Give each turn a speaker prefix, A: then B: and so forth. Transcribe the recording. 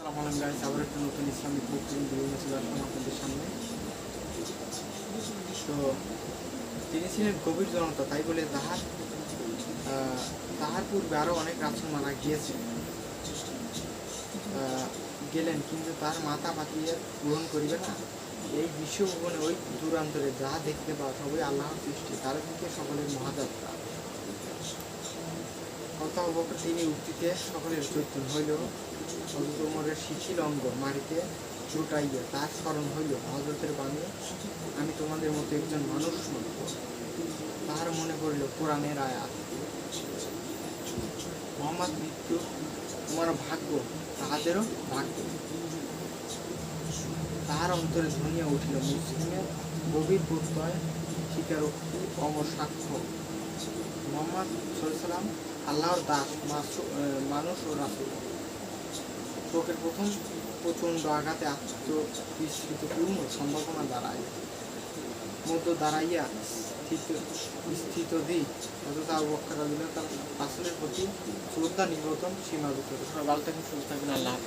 A: আসসালামু আলাইকুম গাইস, আবার একটা নতুন ইসলামিক বুক ভিডিও নিয়ে চলে আসলাম আপনাদের সামনে। তো তিনি ছিলেন গভীর জনতা, তাই বলে তাহার পূর্বে আরও অনেক রাসূল মারা গেলেন, কিন্তু তার মাথা পাতিয়া গ্রহণ করিবে না। এই বিশ্বভুবনে ওই দূরান্তরে যাহা দেখতে পাওয়া সবই আল্লাহর সৃষ্টি, তার দিকে সকলের মহাযাত্রা। অতঃপর তিনি উক্তিতে সকলের চৈতন্য হইল। হযরত ওমরের শিথিল অঙ্গ মাটিতে লুটাইয়া তার স্মরণ হইল, হযরতের বাণী, আমি তোমাদের মতো একজন মানুষ মাত্র। তাহার মনে পড়িল কোরআনের আয়াত, মুহাম্মদ মৃত্যু তোমার ভাগ্য, তাহাদেরও ভাগ্য। তাহার অন্তরে ধ্বনিয়া উঠিল মুসলিমের গভীর প্রত্যয়, স্বীকারোক্তি, অমর সাক্ষ্য। মুহাম্মদ সাল্লাল্লাহু আল্লাহর দাস, মানুষ ও রাসূল। চোখের প্রথম প্রচণ্ড আঘাতে আত্মবিস্মৃত পূর্ণ সম্ভাবনা দাঁড়াইয়া স্থিতধী হযরত আবু বকর রাদিয়াল্লাহু তাআলা রাসূলের প্রতি শ্রদ্ধা নিবেদন সীমাবদ্ধ। ভালো থাকবেন, সুস্থ থাকবেন, আল্লাহ হাফেজ।